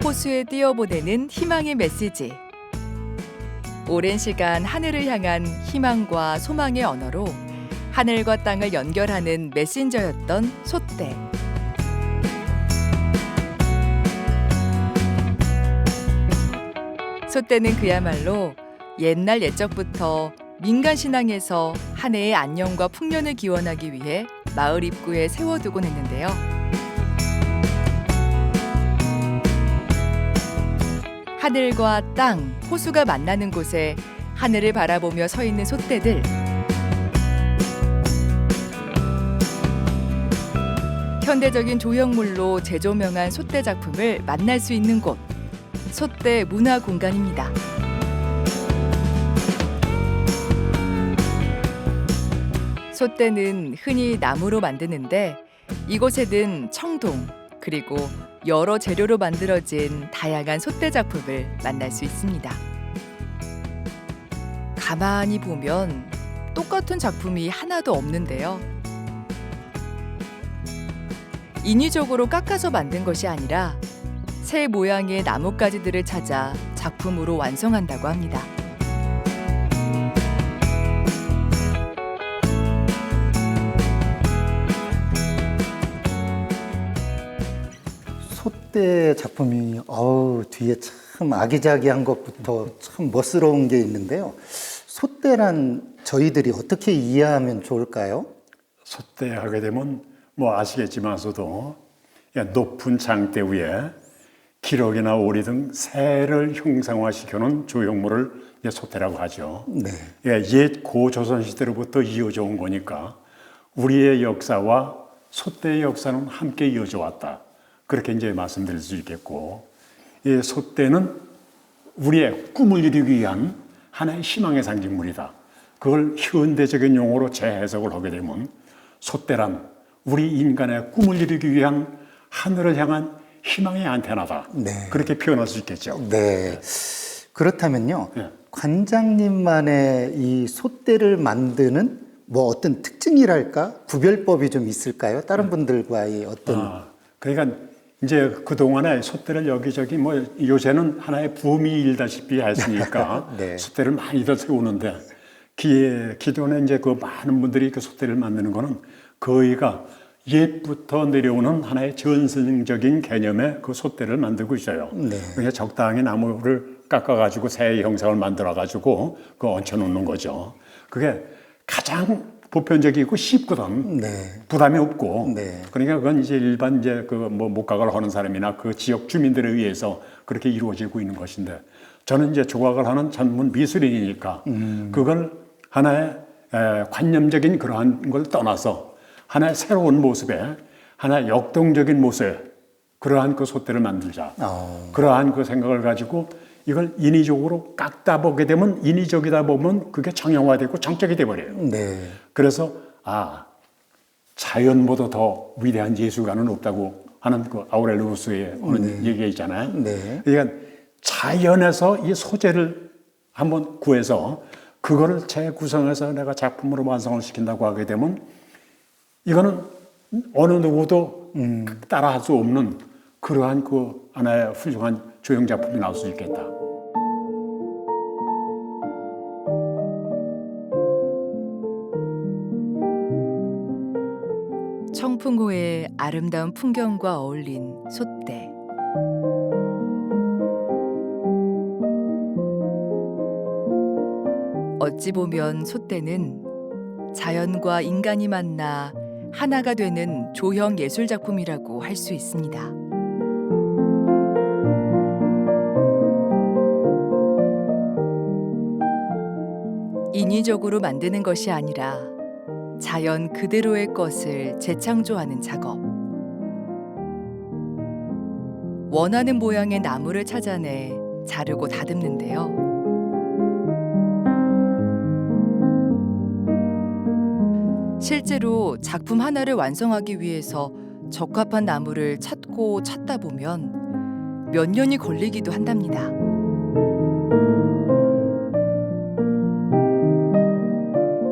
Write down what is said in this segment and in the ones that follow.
호수에 띄어보내는 희망의 메시지. 오랜 시간 하늘을 향한 희망과 소망의 언어로 하늘과 땅을 연결하는 메신저였던 솥대. 솥대는 그야말로 옛날 옛적부터 민간 신앙에서 한 해의 안녕과 풍년을 기원하기 위해 마을 입구에 세워두곤 했는데요. 하늘과 땅, 호수가 만나는 곳에 하늘을 바라보며 서 있는 솥대들. 현대적인 조형물로 재조명한 솥대 작품을 만날 수 있는 곳, 솥대 문화공간입니다. 솥대는 흔히 나무로 만드는데 이곳에는 청동, 그리고 여러 재료로 만들어진 다양한 솥대 작품을 만날 수 있습니다. 가만히 보면 똑같은 작품이 하나도 없는데요. 인위적으로 깎아서 만든 것이 아니라 새 모양의 나뭇가지들을 찾아 작품으로 완성한다고 합니다. 솥대 작품이 뒤에 참 아기자기한 것부터 참 멋스러운 게 있는데요. 솥대란 저희들이 어떻게 이해하면 좋을까요? 솥대 하게 되면 뭐 아시겠지만서도 높은 장대 위에 기러기나 오리 등 새를 형상화시켜놓은 조형물을 솥대라고 하죠. 네. 옛 고조선 시대로부터 이어져 온 거니까 우리의 역사와 솥대의 역사는 함께 이어져 왔다. 그렇게 이제 말씀드릴 수 있겠고, 이 솥대는 우리의 꿈을 이루기 위한 하나의 희망의 상징물이다. 그걸 현대적인 용어로 재해석을 하게 되면 솥대란 우리 인간의 꿈을 이루기 위한 하늘을 향한 희망의 안테나다. 네. 그렇게 표현할 수 있겠죠. 네. 그렇다면요. 네. 관장님만의 이 솥대를 만드는 뭐 어떤 특징이랄까? 구별법이 좀 있을까요? 다른 분들과의 어떤. 그러니까 이제 그동안에 솥대를 여기저기 뭐 요새는 하나의 붐이 일다시피 했으니까 네. 솥대를 많이들 세우는데 기존에 이제 그 많은 분들이 그 솥대를 만드는 거는 거의가 옛부터 내려오는 하나의 전승적인 개념의 그 솥대를 만들고 있어요. 네. 그러니까 적당히 나무를 깎아가지고 새 형상을 만들어가지고 그 얹혀놓는 거죠. 그게 가장 보편적이고 쉽거든. 네. 부담이 없고. 네. 그러니까 그건 이제 일반 이제 그 뭐 목각을 하는 사람이나 그 지역 주민들에 의해서 그렇게 이루어지고 있는 것인데, 저는 이제 조각을 하는 전문 미술인이니까 그걸 하나의 관념적인 그러한 걸 떠나서 하나의 새로운 모습에, 하나의 역동적인 모습에 그러한 그 솥대를 만들자. 그러한 그 생각을 가지고 이걸 인위적으로 깎다 보게 되면, 인위적이다 보면 그게 정형화되고 정적이 돼버려요. 네. 그래서 자연보다 더 위대한 예술가는 없다고 하는 그 아우렐리우스의 얘기가 있잖아요. 네. 그러니까 자연에서 이 소재를 한번 구해서 그거를 재구성해서 내가 작품으로 완성을 시킨다고 하게 되면 이거는 어느 누구도 따라할 수 없는 그러한 그 하나의 훌륭한 조형 작품이 나올 수 있겠다. 청풍호의 아름다운 풍경과 어울린 솥대. 어찌 보면 솥대는 자연과 인간이 만나 하나가 되는 조형 예술 작품이라고 할 수 있습니다. 인위적으로 만드는 것이 아니라 자연 그대로의 것을 재창조하는 작업. 원하는 모양의 나무를 찾아내 자르고 다듬는데요. 실제로 작품 하나를 완성하기 위해서 적합한 나무를 찾고 찾다 보면 몇 년이 걸리기도 한답니다.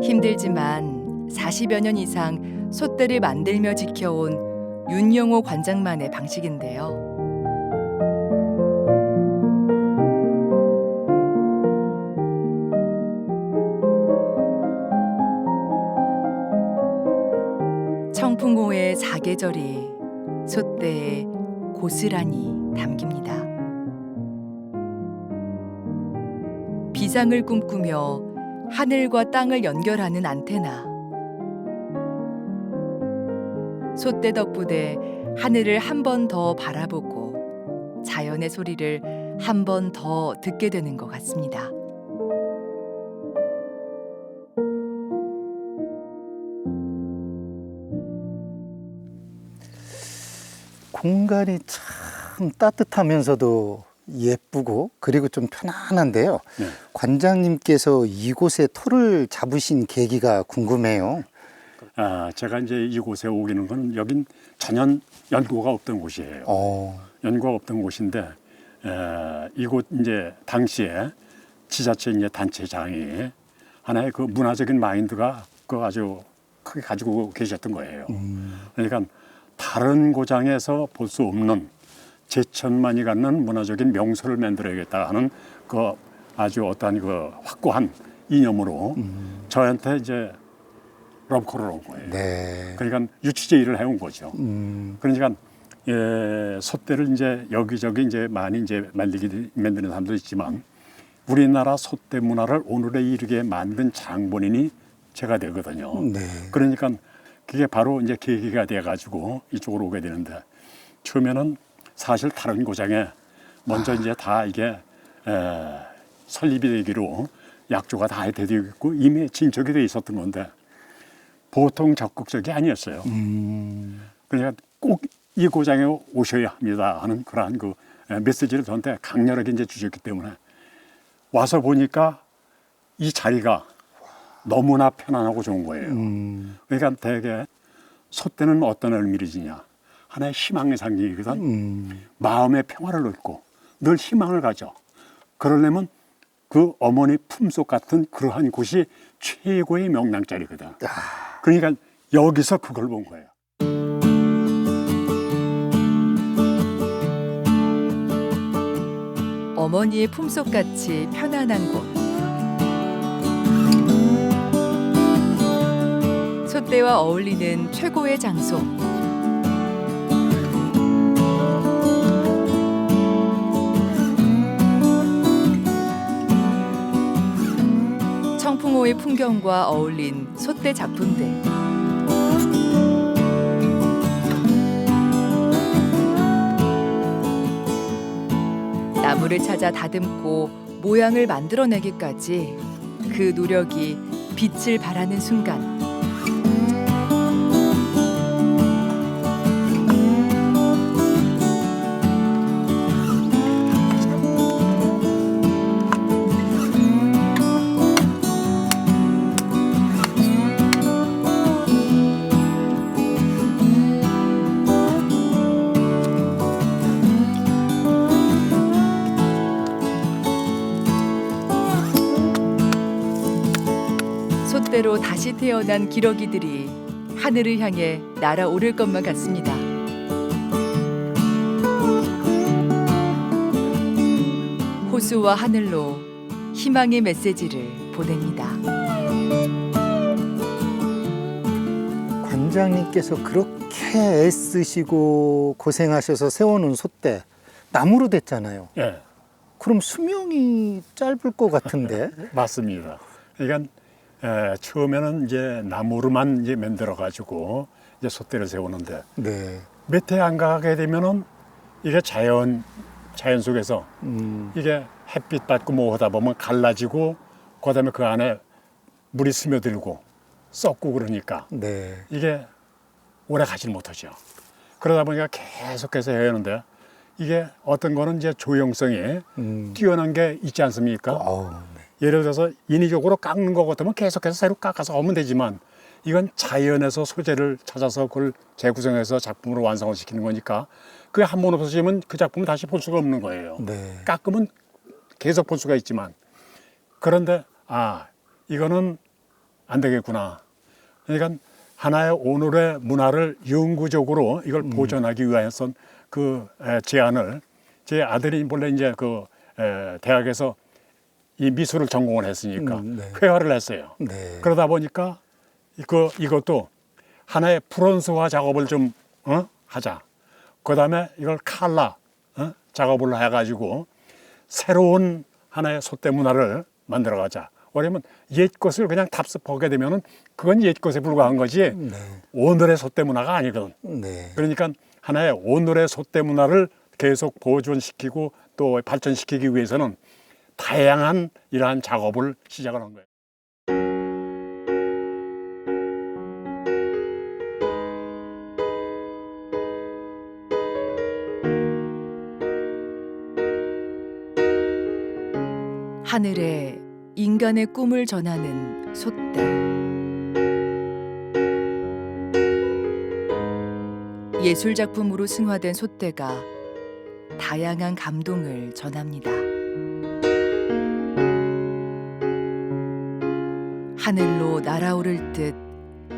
힘들지만 40여 년 이상 솥대를 만들며 지켜온 윤영호 관장만의 방식인데요. 청풍호의 사계절이 솥대에 고스란히 담깁니다. 비상을 꿈꾸며 하늘과 땅을 연결하는 안테나. 솥대 덕분에 하늘을 한 번 더 바라보고 자연의 소리를 한 번 더 듣게 되는 것 같습니다. 공간이 참 따뜻하면서도 예쁘고 그리고 좀 편안한데요. 네. 관장님께서 이곳에 터를 잡으신 계기가 궁금해요. 제가 이제 이곳에 오기는 건 여긴 전혀 연고가 없던 곳이에요. 연고가 없던 곳인데 이곳 이제 당시에 지자체 이제 단체장이 하나의 그 문화적인 마인드가 그 아주 크게 가지고 계셨던 거예요. 그러니까 다른 고장에서 볼 수 없는 제천만이 갖는 문화적인 명소를 만들어야겠다 하는 그 아주 어떠한 그 확고한 이념으로 저한테 이제 러브콜을 온 거예요. 네. 그러니까 유치제 일을 해온 거죠. 그러니까 솥대를 이제 여기저기 이제 많이 이제 만드는 사람도 있지만 우리나라 솥대 문화를 오늘에 이르게 만든 장본인이 제가 되거든요. 네. 그러니까 그게 바로 이제 계기가 돼 가지고 이쪽으로 오게 되는데 처음에는 사실 다른 고장에 먼저 이제 다 이게 설립이 되기로 약조가 다 되어 있고 이미 진척이 돼 있었던 건데 보통 적극적이 아니었어요. 그러니까 꼭 이 고장에 오셔야 합니다 하는 그러한 그 메시지를 저한테 강렬하게 이제 주셨기 때문에 와서 보니까 이 자리가 너무나 편안하고 좋은 거예요. 그러니까 대개 솥대는 어떤 의미를 지냐 하나의 희망의 상징이거든. 마음의 평화를 얻고 늘 희망을 가져. 그러려면 그 어머니 품속 같은 그러한 곳이 최고의 명랑자리거든. 그러니까 여기서 그걸 본 거예요. 어머니의 품속같이 편안한 곳. 솥대와 어울리는 최고의 장소. 청풍호의 풍경과 어울린 솥대 작품들. 나무를 찾아 다듬고 모양을 만들어내기까지 그 노력이 빛을 발하는 순간. 솥대로 다시 태어난 기러기들이 하늘을 향해 날아오를 것만 같습니다. 호수와 하늘로 희망의 메시지를 보냅니다. 관장님께서 그렇게 애쓰시고 고생하셔서 세워놓은 솥대 나무로 됐잖아요. 예, 그럼 수명이 짧을 것 같은데. 맞습니다. 그러니까 처음에는 이제 나무로만 이제 만들어 가지고 이제 솥대를 세우는데 네. 몇 해 안 가게 되면은 이게 자연 속에서 이게 햇빛 받고 뭐 하다 보면 갈라지고 그다음에 그 안에 물이 스며들고 썩고 그러니까 네. 이게 오래 가지 못하죠. 그러다 보니까 계속해서 해야 하는데 이게 어떤 거는 이제 조형성이 뛰어난 게 있지 않습니까? 네. 예를 들어서 인위적으로 깎는 것 같으면 계속해서 새로 깎아서 하면 되지만 이건 자연에서 소재를 찾아서 그걸 재구성해서 작품으로 완성을 시키는 거니까 그게 한 번 없어지면 그 작품을 다시 볼 수가 없는 거예요. 네. 깎으면 계속 볼 수가 있지만 그런데 이거는 안 되겠구나. 그러니까 하나의 오늘의 문화를 영구적으로 이걸 보존하기 위해서 그 제안을 제 아들이 원래 이제 그 대학에서 이 미술을 전공을 했으니까 네. 회화를 했어요. 네. 그러다 보니까 이것도 하나의 브론즈화 작업을 좀 하자. 그다음에 이걸 칼라 작업을 해가지고 새로운 하나의 솥대 문화를 만들어가자. 왜냐면 옛 것을 그냥 답습하게 되면은 그건 옛 것에 불과한 거지 오늘의 솥대 문화가 아니거든. 네. 그러니까 하나의 오늘의 솥대 문화를 계속 보존시키고 또 발전시키기 위해서는 다양한 이러한 작업을 시작을 한 거예요. 하늘에 인간의 꿈을 전하는 솥대. 예술 작품으로 승화된 솥대가 다양한 감동을 전합니다. 하늘로 날아오를 듯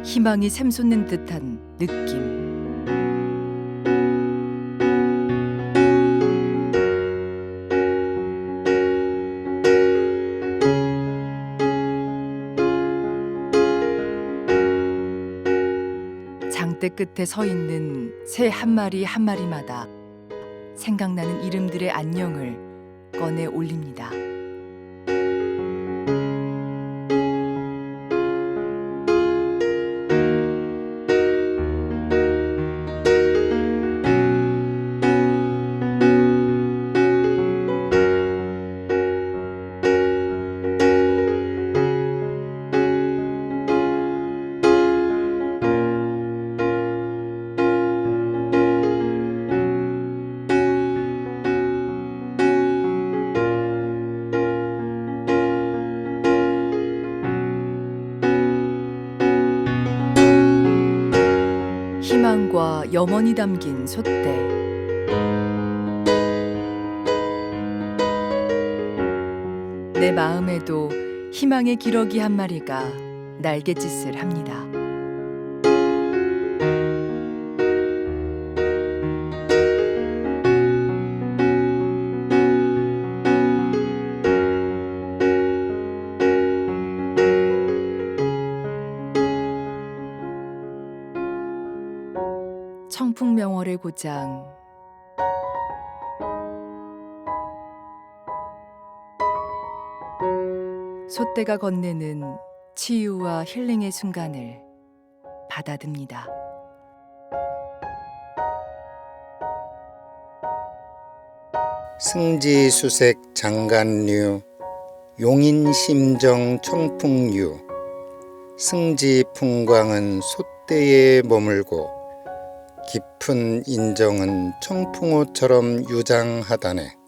희망이 샘솟는 듯한 느낌. 장대 끝에 서 있는 새 한 마리 한 마리마다 생각나는 이름들의 안녕을 꺼내 올립니다. 희망과 염원이 담긴 솥대. 내 마음에도 희망의 기러기 한 마리가 날갯짓을 합니다. 청풍명월의 고장 솥대가 건네는 치유와 힐링의 순간을 받아듭니다. 승지수색 장간류 용인심정 청풍류 승지풍광은 솥대에 머물고 깊은 인정은 청풍호처럼 유장하다네.